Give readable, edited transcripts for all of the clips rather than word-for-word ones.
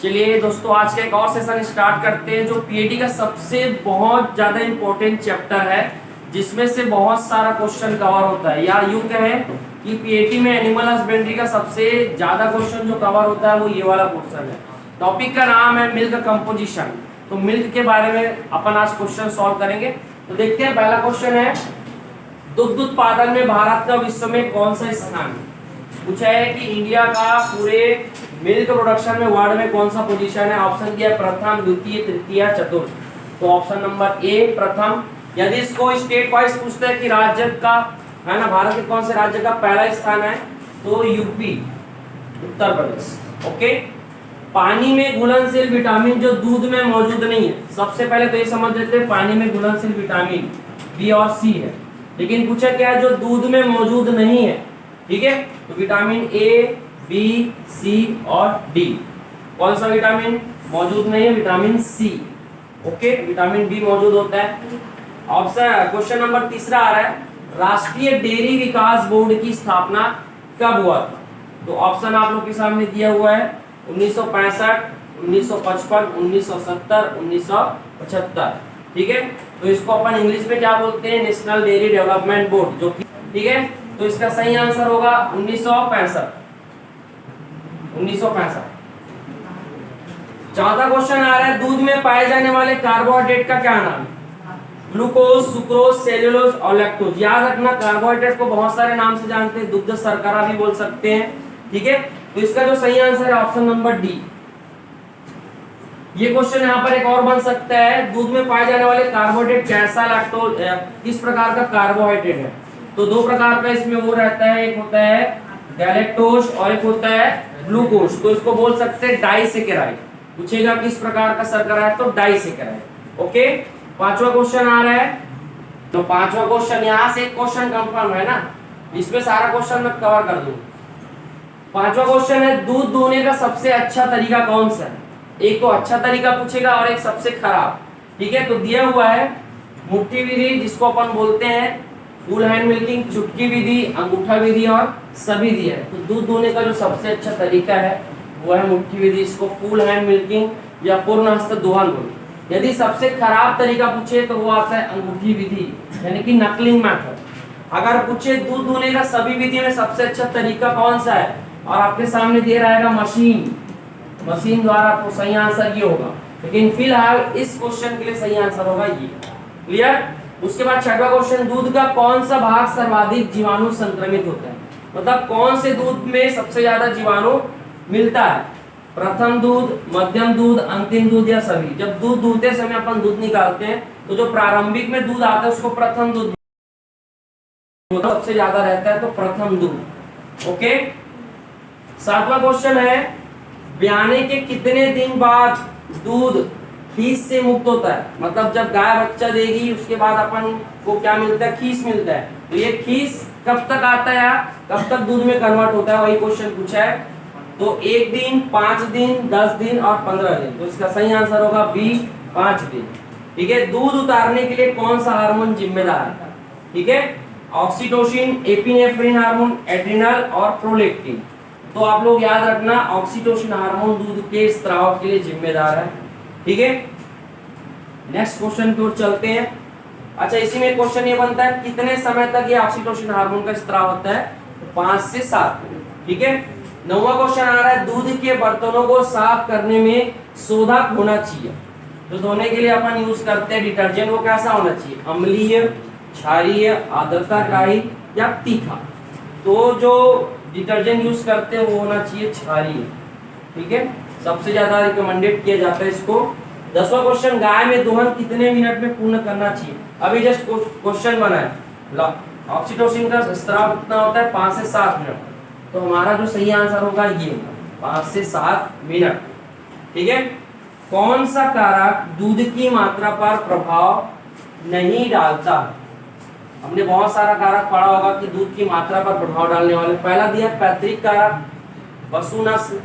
चलिए दोस्तों, आज का एक और सेशन स्टार्ट करते हैं जो पीएटी का सबसे बहुत ज्यादा इंपॉर्टेंट चैप्टर है, जिसमें से बहुत सारा क्वेश्चन कवर होता है। या यूं कहें कि पीएटी में एनिमल हस्बेंड्री का सबसे ज्यादा क्वेश्चन जो कवर होता है वो ये वाला क्वेश्चन है। टॉपिक का नाम है मिल्क कंपोजिशन। तो मिल्क के बारे में अपन आज क्वेश्चन सॉल्व करेंगे। तो देखते हैं, पहला क्वेश्चन है दुग्ध उत्पादन में भारत का विश्व में कौन सा स्थान है। पूछा है कि इंडिया का पूरे मिल्क प्रोडक्शन में वर्ल्ड में कौन सा पोजीशन है। ऑप्शन दिया प्रथम, द्वितीय, तृतीय, चतुर्थ। तो ऑप्शन नंबर ए प्रथम। यदि इसको स्टेट वाइज पूछते हैं कि राज्य का है ना, भारत के कौन से राज्य का पहला स्थान है, तो यूपी, उत्तर प्रदेश। ओके। पानी में घुलनशील विटामिन जो दूध में मौजूद नहीं है, सबसे पहले तो ये समझ लेते हैं पानी में घुलनशील विटामिन बी और सी है। लेकिन पूछा क्या है जो दूध में मौजूद नहीं है, ठीक है। तो विटामिन ए, बी, सी और डी। कौन सा विटामिन मौजूद नहीं है? Vitamin C. Okay, vitamin B मौजूद होता है। ऑप्शन क्वेश्चन नंबर तीसरा आ रहा है, राष्ट्रीय डेयरी विकास बोर्ड की स्थापना कब हुआ था। तो ऑप्शन आप लोग के सामने दिया हुआ है 1965, 1955, 1970, 1975। ठीक है। तो इसको अपन इंग्लिश में क्या बोलते हैं? नेशनल डेयरी डेवलपमेंट बोर्ड, जो ठीक है। तो इसका सही आंसर होगा 1965। 1965। चौथा क्वेश्चन आ रहा है, दूध में पाए जाने वाले कार्बोहाइड्रेट का क्या नाम है। ग्लूकोज, सुक्रोज, सेल्यूलोज और लैक्टोज। याद रखना, कार्बोहाइड्रेट को बहुत सारे नाम से जानते हैं, दुग्ध शर्करा भी बोल सकते हैं, ठीक है। तो इसका जो सही आंसर है ऑप्शन नंबर डी। ये क्वेश्चन यहाँ पर एक और बन सकता है, दूध में पाए जाने वाले कार्बोहाइड्रेट कैसा लैक्टोज किस प्रकार का कार्बोहाइड्रेट है। तो दो प्रकार का इसमें वो रहता है, एक होता है गैलेक्टोज और एक होता है ग्लूकोज। तो इसको बोल सकते हैं डाइसेकेराइड। पूछेगा किस प्रकार का शर्करा है, तो डाइसेकेराइड। ओके। पांचवा क्वेश्चन आ रहा है। तो पांचवा क्वेश्चन, यहाँ से एक क्वेश्चन कंफर्म है ना, इसमें सारा क्वेश्चन मैं कवर कर दूं। पांचवा क्वेश्चन है, दूध दूहने का सबसे अच्छा तरीका कौन सा है। एक तो अच्छा तरीका पूछेगा और एक सबसे खराब, ठीक है। तो दिया हुआ है मुट्ठी विधि, जिसको अपन बोलते हैं फुल हैंड मिल्किंग, चुटकी विधि, अंगूठा विधि और सभी दिया है। तो दूध दूहने का जो सबसे अच्छा तरीका है वो है मुट्ठी विधि, इसको फुल हैंड मिल्किंग या पूर्ण हस्त दोहन बोलते हैं। यदि सबसे खराब तरीका पूछे तो वो आता है अंगूठी विधि, यानी कि नकलिंग मेथड। अगर पूछे दूध दूहने का सभी विधि में सबसे अच्छा तरीका कौन सा है, और आपके सामने दे रहेगा मशीन द्वारा, तो सही आंसर ये होगा। लेकिन फिलहाल इस क्वेश्चन के लिए सही आंसर होगा ये। क्लियर। उसके बाद छठवां क्वेश्चन, दूध का कौन सा भाग सर्वाधिक जीवाणु संक्रमित होता है। मतलब कौन से दूध में सबसे ज्यादा जीवाणु मिलता है। प्रथम दूध, मध्यम दूध, अंतिम दूध या सभी। जब दूध दूहते समय अपन दूध निकालते हैं तो जो प्रारंभिक में दूध आता है उसको प्रथम दूध सबसे ज्यादा रहता है, तो प्रथम दूध। ओके। सातवां क्वेश्चन है, ब्याने के कितने दिन बाद दूध खीस से मुक्त होता है। मतलब जब गाय बच्चा देगी उसके बाद अपन को क्या मिलता है? खीस मिलता है। तो ये खीस कब तक आता है, कब तक दूध में कन्वर्ट होता है, वही क्वेश्चन पूछा है। तो 1 दिन, 5 दिन, 10 दिन और 15 दिन। तो इसका सही आंसर होगा बी, 5 दिन। ठीक है। दूध उतारने के लिए कौन सा हार्मोन जिम्मेदार है? ठीक है। ऑक्सीटोसिन, एपिनेफ्रिन हार्मोन, एड्रिनल और प्रोलैक्टिन। तो आप लोग याद रखना, ऑक्सीटोसिन हार्मोन दूध के स्राव के लिए जिम्मेदार है, ठीक है। नेक्स्ट क्वेश्चन की ओर चलते हैं। अच्छा, इसी में क्वेश्चन ये बनता है, कितने समय तक ये ऑक्सीटोसिन हार्मोन का स्राव होता है। तो 5 से 7, ठीक है। 9वां क्वेश्चन आ रहा है, दूध के बर्तनों को साफ करने में शोधक होना चाहिए। तो धोने के लिए अपन यूज करते हैं डिटर्जेंट, वो कैसा होना चाहिए? अम्लीय, क्षारीय, आर्द्रताग्राही या तीखा। तो जो डिटर्जेंट यूज करते हैं वो होना चाहिए क्षारीय, ठीक है। सबसे ज्यादा रिकमेंडेड किया जाता है इसको। 10वां क्वेश्चन, गाय में दोहन कितने मिनट में पूर्ण करना चाहिए। अभी जस्ट क्वेश्चन बना है, ऑक्सीटोसिन का स्राव कितना होता है? 5 से 7 मिनट। तो हमारा जो सही आंसर होगा ये होगा 5 से 7 मिनट, ठीक है। कौन सा कारक दूध की मात्रा पर प्रभाव नहीं डालता। हमने बहुत सारा कारक पढ़ा होगा कि दूध की मात्रा पर प्रभाव डालने वाले। पहला दिया पैतृक कारक, पशु नस्ल।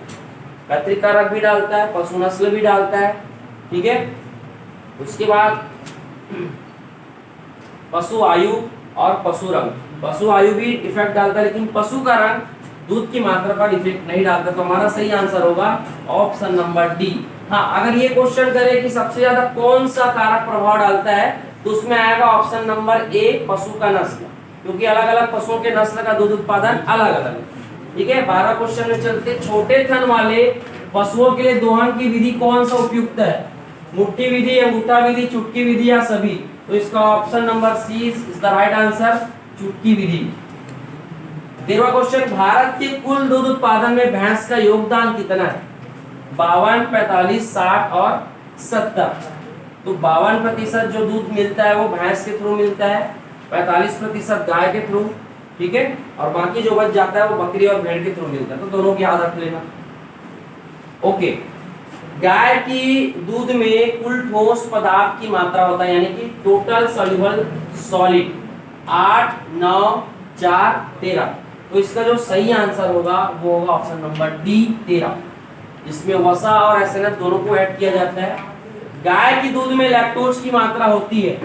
पैतृक कारक भी डालता है, पशु नस्ल भी डालता है, ठीक है। उसके बाद पशु आयु और पशु रंग। पशु आयु भी इफेक्ट डालता है, लेकिन पशु का रंग दूध की मात्रा पर इफेक्ट नहीं डालता। तो हमारा सही आंसर होगा ऑप्शन नंबर डी। हाँ, अगर ये क्वेश्चन करे कि सबसे ज्यादा कौन सा कारक प्रभाव डालता है, तो उसमें आएगा ऑप्शन नंबर ए, पशु का नस्ल, क्योंकि अलग अलग पशुओं के नस्ल का दूध उत्पादन अलग अलग है। ठीक है, 12 क्वेश्चन में चलते। छोटे थन वाले पशुओं के लिए दोहन की विधि कौन सा उपयुक्त है? मुट्ठी विधि, अंगूठा विधि, चुटकी विधि या सभी? तो इसका option number C is the right answer, चुटकी विधि। 13वां क्वेश्चन, भारत के कुल दूध उत्पादन में भैंस का योगदान कितना है? 52, 45, 60 और 70। तो 52% जो दूध मिलता है वो भैंस के थ्रू मिलता है, 45% गाय के थ्रू, ठीक है, और बाकी जो बच जाता है वो बकरी और भेड़ के थ्रू मिलता है। तो दोनों की याद रख लेना। ओके, गाय की दूध में कुल ठोस पदार्थ की मात्रा होता है, यानी कि टोटल सॉल्युबल सॉलिड 8, 9, 4, 13। तो इसका जो सही आंसर होगा वो होगा ऑप्शन नंबर डी, 13, जिसमें वसा और एसएनएफ दोनों को ऐड किया जाता है। गाय की दूध में लैक्टोज की मात्रा होती है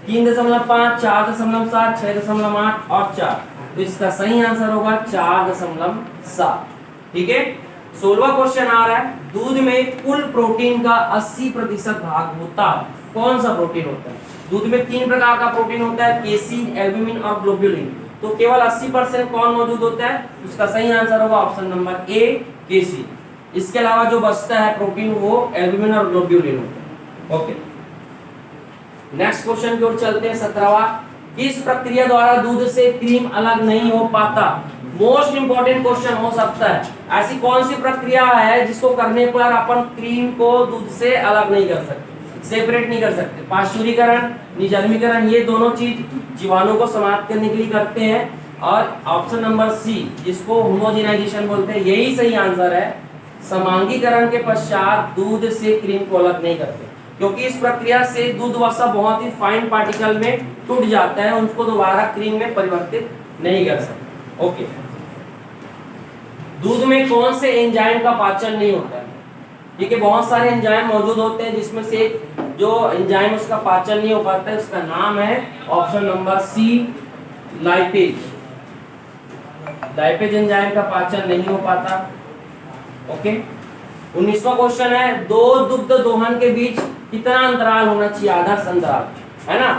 3.5, 4.7, 6.8 और 4। तो इसका सही आंसर होगा 4.7। ठीक है, 16वां क्वेश्चन आ रहा है, दूध में कुल प्रोटीन का 80% भाग होता है, कौन सा प्रोटीन होता है? दूध में 3 प्रकार का प्रोटीन होता है, केसीन, एल्ब्यूमिन और ग्लोब्युलिन। तो केवल 80% कौन मौजूद होता है? उसका सही आंसर होगा ऑप्शन नंबर ए, केसीन। इसके अलावा जो बचता है प्रोटीन वो एल्ब्यूमिन और ग्लोब्युलिन होता है। ओके, नेक्स्ट क्वेश्चन की ओर चलते हैं। 17वां, किस प्रक्रिया द्वारा दूध से क्रीम अलग नहीं हो पाता? मोस्ट इंपोर्टेंट क्वेश्चन हो सकता है। ऐसी कौन सी प्रक्रिया है जिसको करने पर अपन क्रीम को दूध से अलग नहीं कर सकते, सेपरेट नहीं कर सकते? पाश्चुरीकरण, निजर्मीकरण, ये दोनों चीज जीवाणु को समाप्त करने के लिए करते हैं। और ऑप्शन नंबर सी, जिसको होमोजेनाइजेशन बोलते हैं, यही सही आंसर है। समांगीकरण के पश्चात दूध से क्रीम को अलग नहीं करते, क्योंकि इस प्रक्रिया से दूध वसा बहुत ही फाइन पार्टिकल में टूट जाता है, उनको दोबारा क्रीम में परिवर्तित नहीं कर सकते। ओके, दूध में कौन से एंजाइम का पाचन नहीं होता है? ठीक है, बहुत सारे एंजाइम मौजूद होते हैं, जिसमें से जो एंजाइम उसका पाचन नहीं हो पाता है, उसका नाम है option number C, lipase. Lipase enzyme का पाचन नहीं हो पाता। ओके, 19वां क्वेश्चन है, दो दुग्ध दोहन के बीच कितना अंतराल होना चाहिए? आदर्श अंतराल, है ना,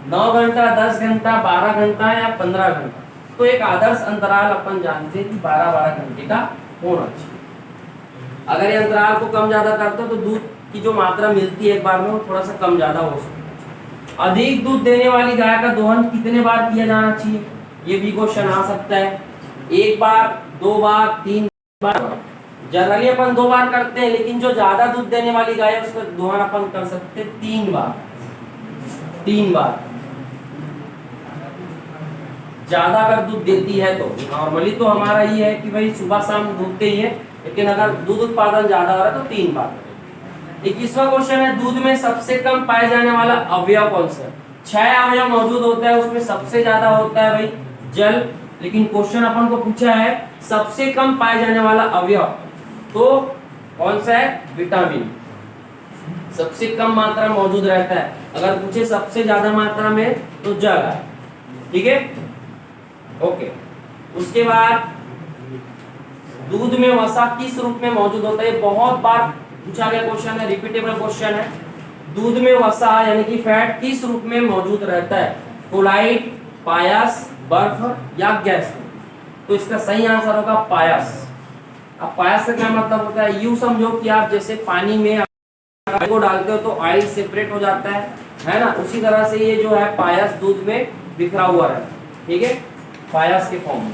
9 घंटा, 10 घंटा, 12 घंटा या 15 घंटा? तो एक आदर्श अंतराल अपन जानते हैं कि 12-12 घंटे का होना चाहिए। अगर ये अंतराल को कम ज्यादा करते हो तो दूध की जो मात्रा मिलती है एक बार में वो थोड़ा सा कम ज्यादा हो सकता है। अधिक दूध देने वाली गाय का दोहन कितने बार किया जाना चाहिए? ये भी क्वेश्चन आ सकता है। 1 बार, 2 बार, 3 बार। जनरली अपन 2 बार करते हैं, लेकिन जो ज्यादा दूध देने वाली गाय है उसका दोहन अपन कर सकते हैं 3 बार। 3 बार ज्यादा अगर दूध देती है तो। नॉर्मली तो हमारा ये है कि भाई सुबह शाम दूधते ही है, लेकिन अगर दूध उत्पादन ज्यादा हो रहा है तो 3 बार। 21वां क्वेश्चन है, दूध में सबसे कम पाए जाने वाला अवयव कौन सा है? 6 अवयव मौजूद होता है, उसमें सबसे ज्यादा होता है भाई जल, लेकिन क्वेश्चन अपन को पूछा है सबसे कम पाए जाने वाला अवयव, तो कौन सा है? विटामिन। सबसे कम मात्रा में मौजूद रहता है। अगर पूछे सबसे ज्यादा मात्रा में तो जल है। ठीक है, ओके। उसके बाद दूध में वसा किस रूप में मौजूद होता है? बहुत बार पूछा गया क्वेश्चन है, रिपीटेबल क्वेश्चन है। दूध में वसा यानी कि फैट किस रूप में मौजूद रहता है? कोलाइड, पायस, बर्फ या गैस? तो इसका सही आंसर होगा पायस। अब पायस का क्या मतलब होता है? यूं समझो कि आप जैसे पानी में को डालते हो तो ऑयल सेपरेट हो जाता है ना, उसी तरह से ये जो है पायस दूध में बिखरा हुआ रहता है। ठीक है, पायस के फॉर्म में।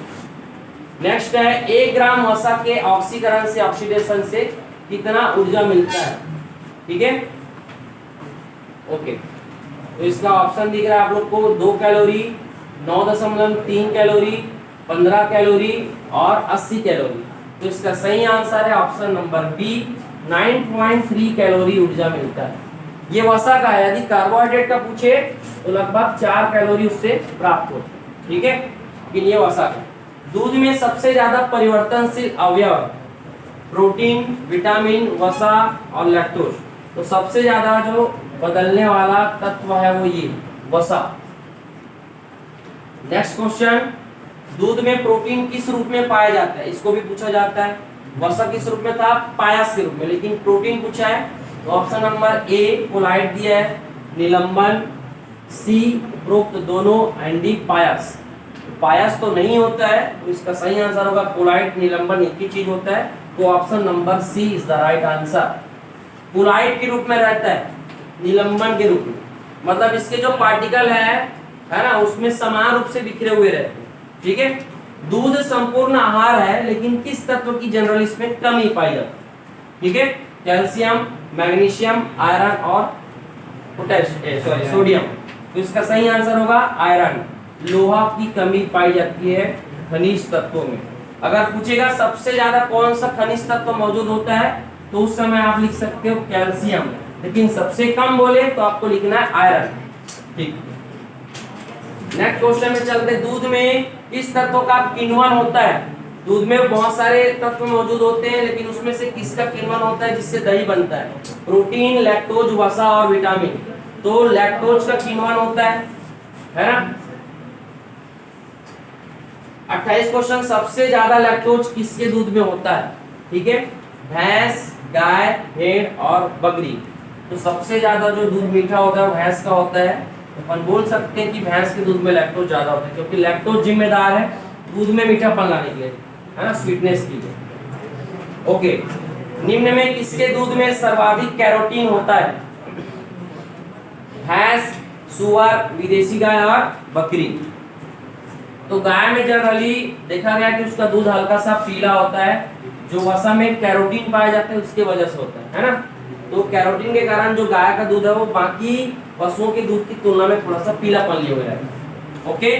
नेक्स्ट है, 1 ग्राम वसा के ऑक्सीकरण से, ऑक्सीडेशन से कितना ऊर्जा मिलता है? ठीक है, ओके। तो इसका ऑप्शन दिख रहा है आप लोग को, 2 कैलोरी, 9.3 कैलोरी, 15 कैलोरी और 80 कैलोरी। तो इसका सही आंसर है ऑप्शन नंबर बी, 9.3 कैलोरी ऊर्जा मिलता है। ये वसा का है। यदि कार्बोहाइड्रेट का पूछे तो लगभग 4 कैलोरी उससे प्राप्त होती है। ठीक है, लेकिन ये वसा का। दूध में सबसे ज्यादा परिवर्तनशील अवयव प्रोटीन, विटामिन, वसा और लैक्टोज। तो सबसे ज्यादा जो बदलने वाला तत्व है वो ये वसा। नेक्स्ट क्वेश्चन, दूध में प्रोटीन किस रूप में पाया जाता है, इसको भी पूछा जाता है। वसा किस रूप में था, पायस के रूप में, लेकिन प्रोटीन पूछा है तो ऑप्शन नंबर ए कोलाइड दिया है, निलंबन, सी उपरोक्त दोनों, एंड डी पायस। पायस तो नहीं होता है, तो इसका सही आंसर होगा कोलाइड, निलंबन एक ही चीज होता है, तो option number C is the right answer. Colloid के रूप में रहता है, निलंबन के रूप में, मतलब इसके जो पार्टिकल है ना, उसमें समान रूप से बिखरे हुए रहते हैं। ठीक है, दूध संपूर्ण आहार है, लेकिन किस तत्व की जनरल इसमें कमी पाई जाती है। ठीक है, कैल्शियम, मैग्नीशियम, आयरन और सोडियम, तो इसका सही आंसर होगा आयरन। लोहा की कमी पाई जाती है खनिज तत्वों में। अगर पूछेगा सबसे ज्यादा कौन सा खनिज तत्व मौजूद होता है, तो उस समय आप लिख सकते हो कैल्शियम, लेकिन सबसे कम बोले तो आपको लिखना है आयरन। ठीक, नेक्स्ट क्वेश्चन में चलते। दूध में किस तत्व का किण्वन होता है? दूध में बहुत सारे तत्व मौजूद होते हैं, लेकिन उसमें से किसका किण्वन होता है जिससे दही बनता है? प्रोटीन, लैक्टोज, वसा और विटामिन। तो लैक्टोज का किण्वन होता है ना। 28 क्वेश्चन, सबसे ज्यादा लैक्टोज किसके दूध में होता है? ठीक है, भैंस, गाय, भेड़ और बकरी। तो सबसे ज्यादा जो दूध मीठा होता है वो भैंस का होता है, तो अपन बोल सकते हैं कि भैंस के दूध में लैक्टोज ज्यादा होता है, क्योंकि लैक्टोज जिम्मेदार है दूध में मीठापन लाने के लिए, है ना, स्वीटनेस के लिए। ओके, निम्न में किसके दूध में सर्वाधिक कैरोटीन होता है? भैंस, सुअर, विदेशी गाय और बकरी। तो गाय में जनरली देखा गया कि उसका दूध हल्का सा पीला होता है, जो वसा में कैरोटीन पाया जाता है उसके वजह से होता है ना। तो कैरोटीन के कारण जो गाय का दूध है वो बाकी पशुओं के दूध की तुलना में थोड़ा सा पीलापन लिए हुए रहता है। ओके,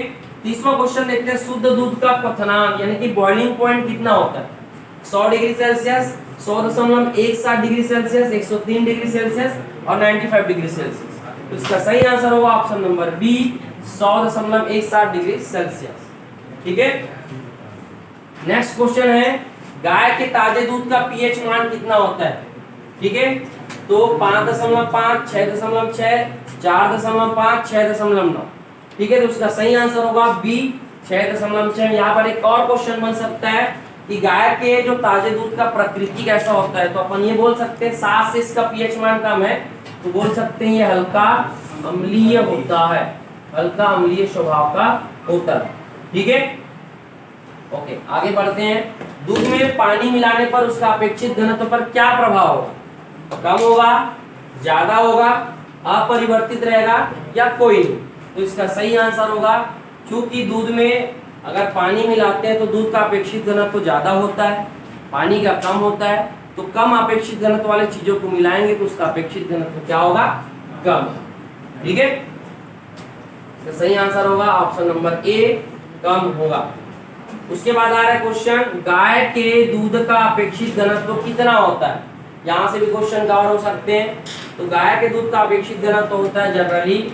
30वां क्वेश्चन देखते हैं। शुद्ध दूध का क्वथनांक यानी कि बॉइलिंग पॉइंट कितना होता है? 100 degree Celsius, 100.17 degree Celsius, 103 degree Celsius और 95 डिग्री सेल्सियस। तो इसका सही आंसर होगा option number B, 100.17 degree Celsius. ठीक है, नेक्स्ट क्वेश्चन है, गाय के ताजे दूध का पीएच मान कितना होता है? ठीक है, तो 5.5, 6.6, 4.5, 6.9। ठीक है, तो उसका सही आंसर होगा बी, 6.6। यहाँ पर एक और क्वेश्चन बन सकता है कि गाय के जो ताजे दूध का प्रकृति कैसा होता है, तो अपन ये बोल सकते हैं 7 से इसका पीएच मान कम है, तो बोल सकते हैं ये हल्का अम्लीय होता है, हल्का अम्लीय स्वभाव का होता है। ठीक है, ओके, आगे बढ़ते हैं। दूध में पानी मिलाने पर उसका अपेक्षित घनत्व पर क्या प्रभाव होगा? कम होगा, ज्यादा होगा, अपरिवर्तित रहेगा या कोई नहीं? तो इसका सही आंसर होगा, क्योंकि दूध में अगर पानी मिलाते हैं तो दूध का अपेक्षित घनत्व तो ज्यादा होता है, पानी का कम होता है, तो कम अपेक्षित घनत्व वाले चीजों को मिलाएंगे तो उसका अपेक्षित घनत्व क्या होगा? कम। ठीक है, तो सही आंसर होगा ऑप्शन नंबर ए, कम होगा। उसके बाद आ रहा है क्वेश्चन, गाय के दूध का अपेक्षित घनत्व कितना होता है? यहाँ से भी क्वेश्चन कवर हो सकते हैं। तो गाय के दूध का अपेक्षित घनत्व होता है जनरली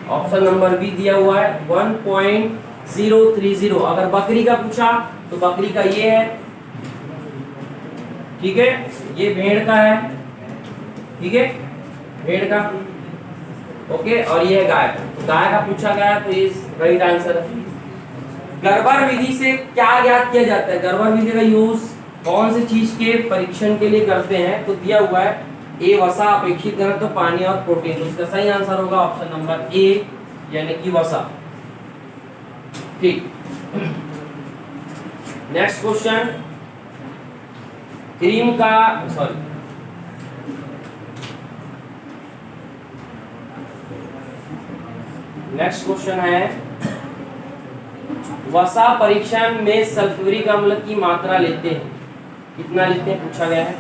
ऑप्शन नंबर बी दिया हुआ है 1.030। अगर बकरी का पूछा तो बकरी का ये है, ठीक है, ये भेड़ का है, ठीक है, भेड़ का, ओके, और ये है गाय का। तो गाय का पूछा गया तो ये राइट आंसर है। गर्भर विधि से क्या ज्ञात किया जाता है? गर्भर विधि का यूज कौन सी चीज के परीक्षण के लिए करते हैं? तो दिया हुआ है ए, वसा, अपेक्षित घनत्व, पानी और प्रोटीन। तो इसका सही आंसर होगा ऑप्शन नंबर ए, यानी कि वसा। ठीक, नेक्स्ट क्वेश्चन, क्रीम का नेक्स्ट क्वेश्चन है, वसा परीक्षण में सल्फ्यूरिक अम्ल की मात्रा लेते हैं, कितना लेते हैं पूछा गया है।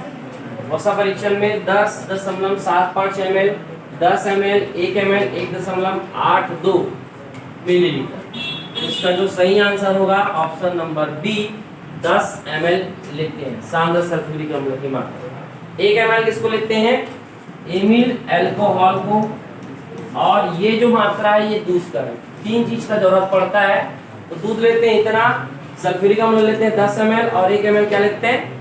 वसा परीक्षण में 10.75 ml, 10 ml, 1 ml, 1.82 मिलीलीटर। इसका जो सही आंसर होगा ऑप्शन नंबर बी, 10 ml लेते हैं सांद्र सल्फ्यूरिक अम्ल की मात्रा। 1 ml किसको लेते हैं? एमिल अल्कोहल को, और ये जो मात्रा है ये दूध का है। 3 चीज का जरूरत पड़ता है, तो दूध लेते हैं इतना, सल्फ्यूरिक अम्ल लेते हैं 10 ml और 1 ml क्या लेते हैं?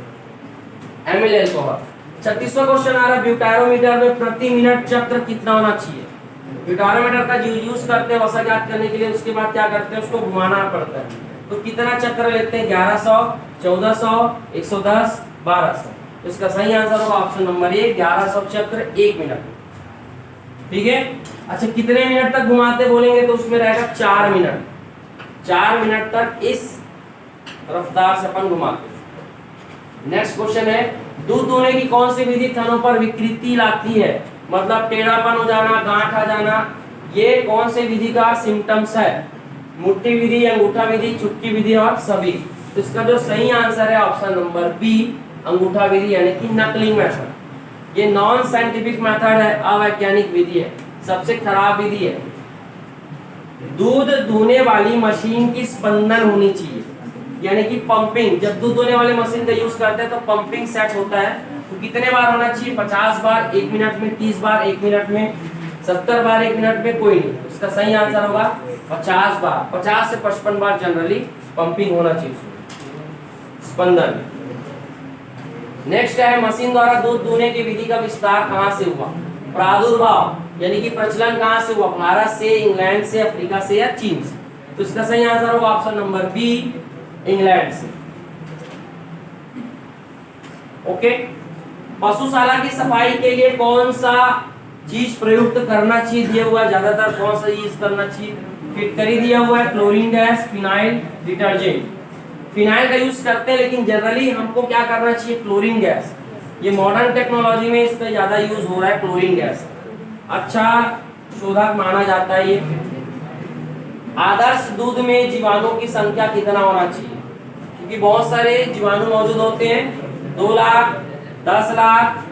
Amyl alcohol. 36वां क्वेश्चन आ रहा है, ब्यूटारोमीटर में प्रति मिनट चक्र कितना होना चाहिए? ब्यूटारोमीटर का जो यूज करते हैं वसा ज्ञात करने के लिए, उसके बाद क्या करते हैं, उसको घुमाना पड़ता है। तो कितना चक्र लेते हैं? 1100, 1400, 110, 1200। तो इसका सही आंसर होगा ऑप्शन नंबर ए, 1100 चक्र 1 मिनट में। ठीक है। अच्छा, कितने मिनट तक घुमाते बोलेंगे तो उसमें रहेगा 4 मिनट। 4 मिनट तक इस रफ्तार से अपन घुमाते हैं। नेक्स्ट क्वेश्चन है, दूध दूहने की कौन सी विधि थनों पर विकृति लाती है? मतलब टेढ़ापन हो जाना, गांठ आ जाना, ये कौन से विधि का सिम्टम्स है? मुट्ठी विधि, अंगूठा विधि, चुटकी विधि और सभी। तो इसका जो सही आंसर है ऑप्शन नंबर बी, अंगूठा विधि यानी कि नकलिंग मेथड। ये नॉन साइंटिफिक मेथड है, अवैज्ञानिक विधि है, सबसे खराब विधि है। दूध दूहने वाली मशीन की स्पंदन होनी चाहिए, यानी कि पंपिंग। जब दूध दूहने वाली मशीन का यूज करते हैं तो पंपिंग सेट होता है। तो कितने बार होना चाहिए? 50 बार 1 मिनट में, 30 बार 1 मिनट में, 70 बार 1 मिनट में, कोई नहीं। तो इसका सही आंसर होगा 50 बार। 50 से 55 बार जनरली पंपिंग होना चाहिए, स्पंदन। नेक्स्ट है, मशीन द्वारा दूध दूहने की विधि का विस्तार कहां से हुआ? प्रादुर्भाव यानी कि प्रचलन कहां से हुआ? भारत से, इंग्लैंड से, अफ्रीका से या चीन से? तो इसका सही आंसर होगा ऑप्शन नंबर बी, इंग्लैंड से। ओके। पशुशाला की सफाई के लिए कौन सा चीज प्रयुक्त करना चाहिए? दिया हुआ है ज्यादातर कौन सा यूज करना चाहिए? फिटकरी दिया हुआ है, chlorine gas, phenyl, detergent. Phenyl का यूज करते हैं, लेकिन जनरली हमको क्या करना चाहिए? Chlorine gas. ये मॉडर्न टेक्नोलॉजी में इसका ज्यादा यूज हो रहा है, क्लोरीन गैस। अच्छा शोधक माना जाता है ये। आदर्श दूध में जीवाणु की संख्या कितना होना चाहिए? क्योंकि बहुत सारे जीवाणु मौजूद होते हैं। 2 लाख, 10 लाख,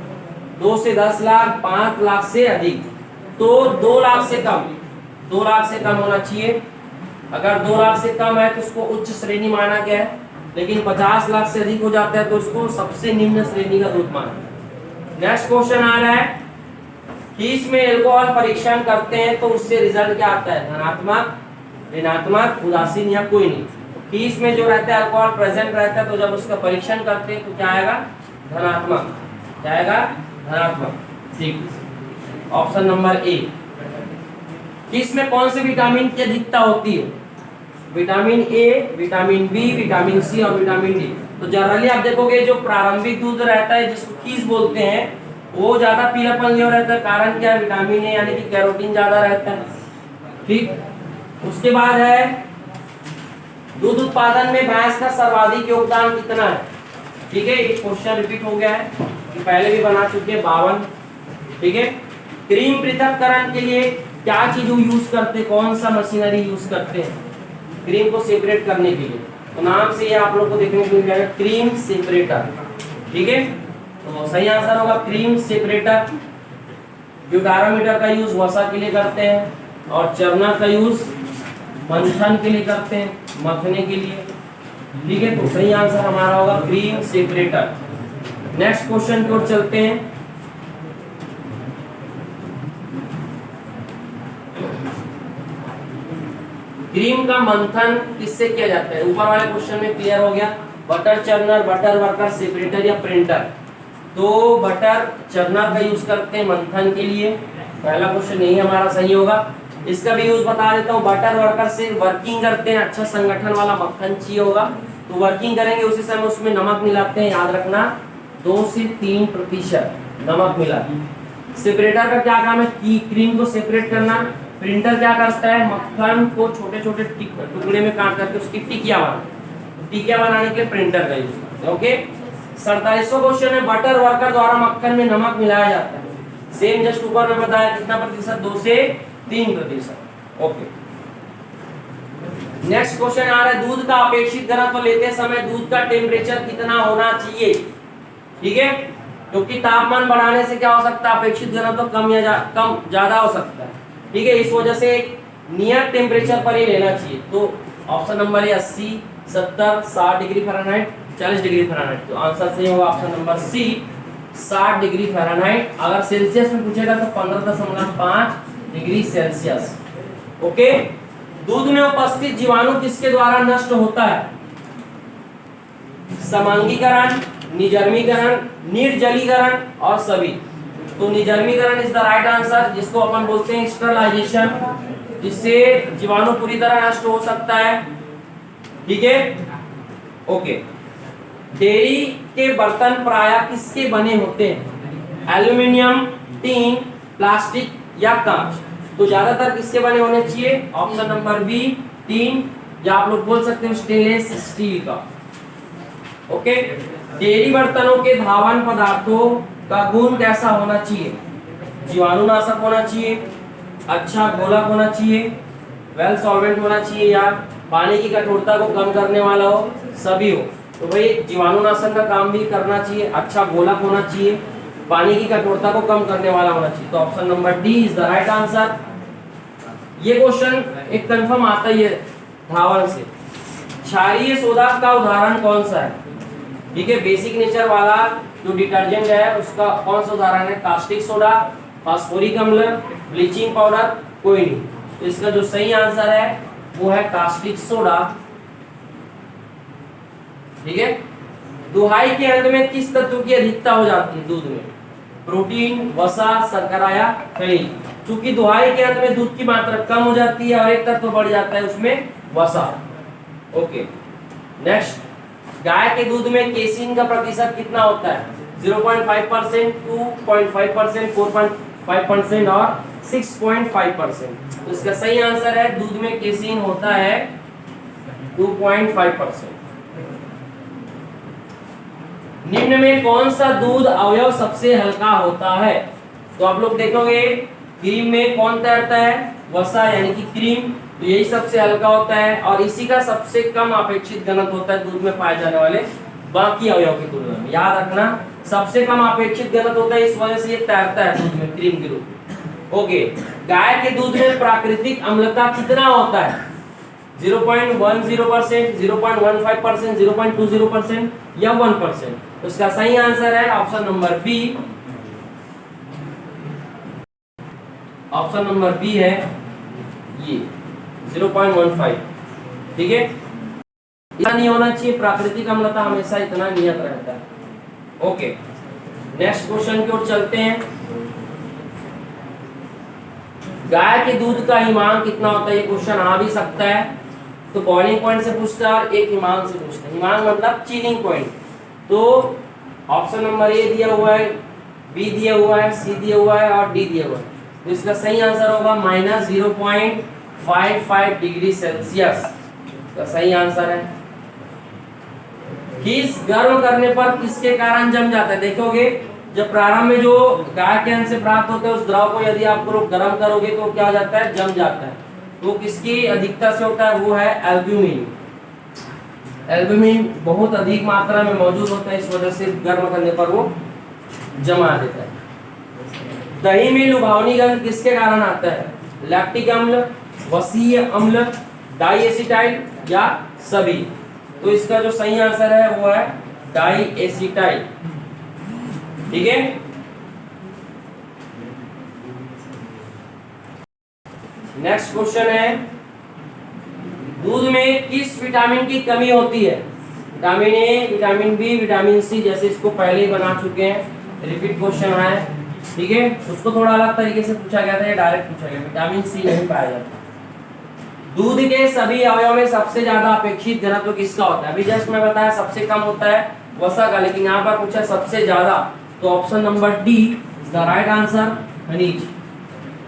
2 से 10 लाख, 5 लाख से अधिक। तो 2 लाख से कम, 2 लाख से कम होना चाहिए। अगर 2 लाख से कम है तो उसको उच्च श्रेणी माना गया है, लेकिन 50 लाख से अधिक हो जाता है तो उसको सबसे निम्न श्रेणी का दूध माना। नेक्स्ट क्वेश्चन आ रहा है कि इसमें एल्कोहल परीक्षण करते हैं तो उससे रिजल्ट क्या आता है? धनात्मक, ऋणात्मक, उदासीन या कोई नहीं। कीस में जो रहता है अल्कोहल प्रेजेंट रहता है, तो जब उसका परीक्षण करते हैं तो क्या आएगा? धनात्मक। क्या आएगा? धनात्मक। ठीक, ऑप्शन नंबर ए। कीस में कौन से विटामिन की अधिकता होती है? Vitamin A, vitamin B, vitamin C और विटामिन डी। तो जनरली आप देखोगे जो प्रारंभिक दूध रहता है जिसको कीस बोलते हैं, वो ज्यादा पीलापन लिया रहता है। कारण क्या है? विटामिन ए यानी कि कैरोटीन ज्यादा रहता है। ठीक, उसके बाद है दूध उत्पादन में भैंस का सर्वाधिक योगदान कितना है? ठीक है, एक क्वेश्चन रिपीट हो गया है, पहले भी बना चुके 52। ठीक है। क्रीम पृथक्करण के लिए क्या चीज यूज करते हैं? कौन सा मशीनरी यूज करते हैं क्रीम को सेपरेट करने के लिए? तो नाम से ये आप लोग को देखने को मिल जाएगा, क्रीम सेपरेटर। ठीक है, तो सही आंसर होगा क्रीम सेपरेटर। ग्लूटारोमीटर का यूज वसा के लिए करते हैं और चरनर का यूज मंथन के लिए करते हैं, मथने के लिए। ठीक है, तो सही आंसर हमारा होगा क्रीम सेपरेटर। नेक्स्ट क्वेश्चन की ओर चलते हैं। क्रीम का मंथन किससे किया जाता है? ऊपर वाले क्वेश्चन में क्लियर हो गया, butter churner, butter worker, separator या प्रिंटर। तो बटर चर्नर का यूज करते हैं मंथन के लिए, पहला क्वेश्चन यही हमारा सही होगा। इसका भी यूज बता देता हूँ, बटर वर्कर से वर्किंग करते हैं, अच्छा संगठन वाला मक्खन चाहिए होगा तो वर्किंग करेंगे, उसी समय उसमें नमक मिलाते हैं, याद रखना 2 से 3% नमक मिला। सेपरेटर का क्या काम है? कि क्रीम को सेपरेट करना। प्रिंटर क्या करता है? मक्खन को छोटे छोटे टुकड़े में काट करके उसकी टिकिया बनाने के लिए प्रिंटर का यूज करते हैं। ओके, 47वां क्वेश्चन है, बटर वर्कर द्वारा मक्खन में नमक मिलाया जाता है। सेम जस्ट ऊपर में बताया कितना प्रतिशत? 2 से 3%। ओके, नेक्स्ट क्वेश्चन आ रहा है, दूध का अपेक्षित घनत्व लेते समय दूध का टेम्परेचर कितना होना चाहिए? ठीक है, क्योंकि तापमान बढ़ाने से क्या हो सकता है? अपेक्षित घनत्व कम या कम ज्यादा हो सकता है। ठीक है, इस वजह से एक नियत टेम्परेचर पर ही लेना चाहिए। तो ऑप्शन नंबर है 80, 70, 60 डिग्री फ़ारेनहाइट, 40 डिग्री फ़ारेनहाइट। तो आंसर सही होगा option number C, 60 degree Fahrenheit. अगर सेल्सियस में पूछेगा तो 15.5 डिग्री सेल्सियस। ओके, दूध में उपस्थित जीवाणु किसके द्वारा नष्ट होता है? समांगीकरण, निजर्मीकरण, निर्जलीकरण और सभी। तो निजर्मीकरण इज द राइट आंसर, जिसको अपन बोलते हैं स्टरलाइजेशन, जिससे जीवाणु पूरी तरह नष्ट हो सकता है। ठीक है, ओके। डेयरी के बर्तन प्रायः किसके बने होते हैं? एल्यूमिनियम, टीन, प्लास्टिक या कांच। तो ज्यादातर किसके बने होने चाहिए? ऑप्शन नंबर बी, टीन, या आप लोग बोल सकते हो स्टेनलेस स्टील का। ओके। डेयरी बर्तनों के धावन पदार्थों का गुण कैसा होना चाहिए? जीवाणुनाशक होना चाहिए, अच्छा घोलक होना चाहिए, वेल सॉल्वेंट होना चाहिए, या पानी की कठोरता को कम करने वाला हो, सभी हो। तो भाई जीवाणुनाशक का काम भी करना चाहिए, अच्छा घोलक होना चाहिए, पानी की कठोरता को कम करने वाला होना चाहिए। तो option number D is the right answer. ये क्वेश्चन एक कंफर्म आता ही है धावन से। क्षारीय सोडा का उदाहरण कौन सा है? ठीक है, बेसिक नेचर वाला जो डिटर्जेंट है उसका कौन सा उदाहरण है? कास्टिक सोडा, फास्फोरिक अम्ल, ब्लीचिंग पाउडर, कोई नहीं। तो इसका जो सही आंसर है वो है कास्टिक सोडा। ठीक है। दुहाई के अंत में किस तत्व की अधिकता हो जाती है दूध में? प्रोटीन, वसा, शर्करा या खनिज। क्योंकि दुहाई के अंत में दूध की मात्रा कम हो जाती है और एक तत्व बढ़ जाता है, उसमें वसा। ओके, नेक्स्ट, गाय के दूध में केसीन का प्रतिशत कितना होता है? 0.5%, 2.5%, 4.5% और 6.5%। तो इसका सही आंसर है दूध में केसीन होता है 2.5%। निम्न में कौन सा दूध अवयव सबसे हल्का होता है? तो आप लोग देखोगे क्रीम में कौन तैरता है? वसा यानी कि क्रीम। तो यही सबसे हल्का होता है और इसी का सबसे कम अपेक्षित घनत्व होता है दूध में पाए जाने वाले बाकी अवयव की तुलना में। याद रखना, सबसे कम अपेक्षित घनत्व होता है, इस वजह से ये तैरता है दूध में, क्रीम के रूप में। ओके, गाय के दूध में प्राकृतिक अम्लता कितना होता है? 0.10%, 0.15%, 0.20% या 1%। तो इसका सही आंसर है option number B. Option number B है ये 0.15। ठीक है, इतना नहीं होना चाहिए, प्राकृतिक अम्लता हमेशा इतना नियत रहता है। ओके, नेक्स्ट क्वेश्चन की ओर चलते हैं। गाय के दूध का हिमांक कितना होता है? ये क्वेश्चन आ भी सकता है, तो बॉइलिंग पॉइंट से पूछता है और एक हिमांक से पूछता है। हिमांक मतलब चिलिंग पॉइंट। तो ऑप्शन नंबर ए दिया हुआ है, बी दिया हुआ है, सी दिया हुआ है और डी दिया हुआ है। तो इसका सही आंसर होगा -0.55 डिग्री सेल्सियस। इसका सही आंसर है। खीस गर्म करने पर किसके कारण जम जाता है? देखोगे जब प्रारंभ में जो गाय के अंश से प्राप्त होते हैं उस द्रव को यदि आप गर्म करोगे तो क्या हो जाता है? जम जाता है। तो किसकी अधिकता से होता है? वो है एल्ब्यूमिन। एल्ब्यूमिन बहुत अधिक मात्रा में मौजूद होता है, इस वजह से गर्म करने पर वो जमा देता है। दही में लुभावनी गंध किसके कारण आता है? लैक्टिक अम्ल, वसीय अम्ल, डाइएसिटाइल या सभी। तो इसका जो सही आंसर है वो है डाइएसिटाइल। ठीक है, नेक्स्ट क्वेश्चन है, दूध में किस विटामिन की कमी होती है? Vitamin A, vitamin B, vitamin C. जैसे इसको पहले ही बना चुके हैं, रिपीट क्वेश्चन है। ठीक है, उसको थोड़ा अलग तरीके से पूछा गया था, ये डायरेक्ट पूछा गया। विटामिन सी नहीं पाया जाता। दूध के सभी अवयव में सबसे ज्यादा अपेक्षित घनत्व किसका होता है? अभी जस्ट मैं बताया सबसे कम होता है वसा का, लेकिन यहाँ पर पूछा सबसे ज्यादा। तो option number D is the right answer, खनिज।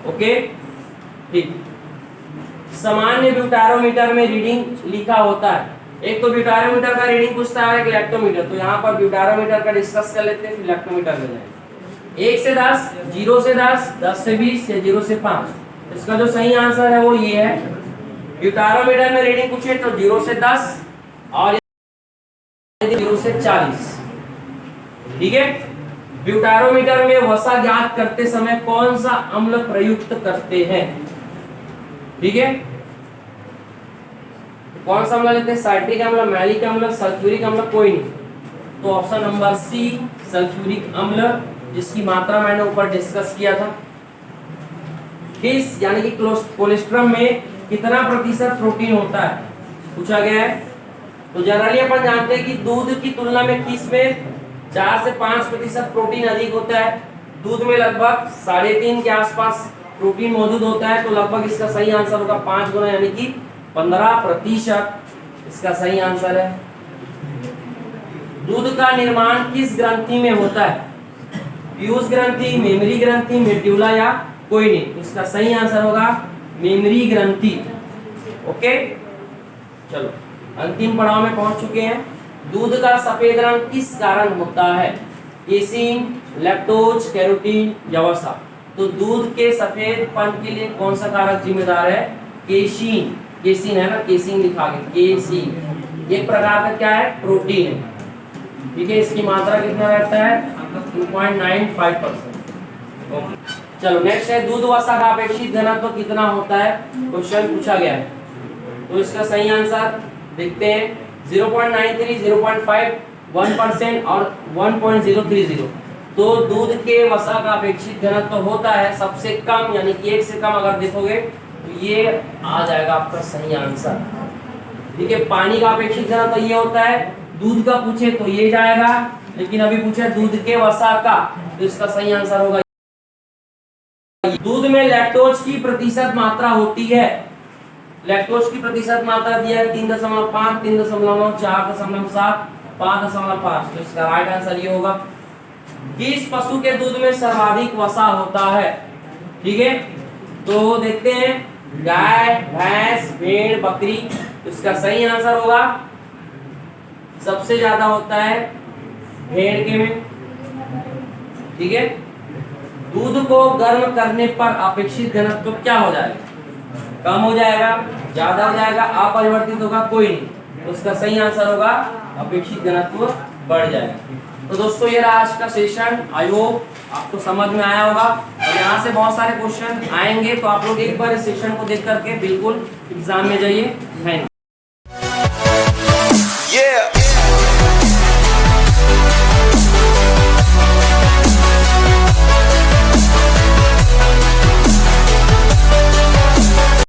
ओके, ठीक। सामान्य ब्यूटारोमीटर में रीडिंग लिखा होता है। एक तो ब्यूटारोमीटर का रीडिंग पूछता है, एक लैक्टोमीटर। तो यहाँ पर ब्यूटारोमीटर का डिस्कस कर लेते हैं, फिर लैक्टोमीटर ले जाएंगे। 1 से 10, 0 से 10, 10 से 20 या 0 से 5। इसका जो सही आंसर है वो ये है। ब्यूटारोमीटर में रीडिंग पूछे तो 0 से 10 और 0 से 40। ठीक है, ब्यूटारोमीटर में वसा ज्ञात करते समय कौन सा अम्ल प्रयुक्त करते हैं? ठीक है, कौन सा अम्ल लेते हैं? साइट्रिक अम्ल, मैलिक अम्ल, सल्फ्यूरिक अम्ल, कोई नहीं। तो ऑप्शन नंबर सी सल्फ्यूरिक अम्ल, जिसकी मात्रा मैंने ऊपर डिस्कस किया था। किस यानी कि कोलेस्ट्रम में कितना प्रतिशत प्रोटीन होता है पूछा गया है। तो जनरली अपन जानते हैं कि दूध की तुलना में किस में 4 से 5% प्रोटीन अधिक होता है। दूध में लगभग 3.5 के आसपास प्रोटीन मौजूद होता है। तो लगभग इसका सही आंसर होगा 5 गुना यानी कि 15%। इसका सही आंसर है। दूध का निर्माण किस ग्रंथि में होता है? पीयूष ग्रंथि, मेमरी ग्रंथि, मेड्यूला या कोई नहीं। तो इसका सही आंसर होगा मेमरी ग्रंथि। ओके, चलो अंतिम पड़ाव में पहुंच चुके हैं। दूध का सफेद रंग किस कारण होता है? केसीन, लैक्टोज, कैरोटीन या वसा। तो दूध के सफेदपन के लिए कौन सा कारक जिम्मेदार है? केसीन। केसीन है ना, केसीन लिखा गया, केसीन एक प्रकार का क्या है? प्रोटीन है। ठीक है, इसकी मात्रा कितना रहता है? 2.95%। चलो नेक्स्ट है, दूध वसा का अपेक्षित घनत्व कितना होता है? क्वेश्चन पूछा गया है। तो इसका सही आंसर देखते हैं, 0.93, 0.5, 1% और 1.030। तो दूध के वसा का अपेक्षित घनत्व होता है सबसे कम, यानी कि 1 से कम अगर देखोगे तो ये आ जाएगा आपका सही आंसर। ठीक है, पानी का अपेक्षित घनत्व ये होता है, दूध का पूछे तो ये जाएगा, लेकिन अभी पूछे दूध के वसा का, तो इसका सही आंसर होगा। दूध में लैक्टोज की प्रतिशत मात्रा होती है। लैक्टोज की प्रतिशत मात्रा दिया है 3.5, 3.9, 4.7, 5.5। तो इसका राइट आंसर ये होगा। किस पशु के दूध में सर्वाधिक वसा होता है? ठीक है, तो देखते हैं, गाय, भैंस, भेड़, बकरी। तो इसका सही आंसर होगा, सबसे ज्यादा होता है भेड़ के में। ठीक है, दूध को गर्म करने पर अपेक्षित घनत्व क्या हो जाएगा? कम हो जाएगा, ज्यादा हो जाएगा, अपरिवर्तित होगा, कोई नहीं। तो उसका सही आंसर होगा अपेक्षित घनत्व बढ़ जाएगा। तो दोस्तों ये रहा आज का सेशन। आई होप आपको समझ में आया होगा, और यहाँ से बहुत सारे क्वेश्चन आएंगे, तो आप लोग एक बार इस सेशन को देख करके बिल्कुल एग्जाम में जाइए। Thank you.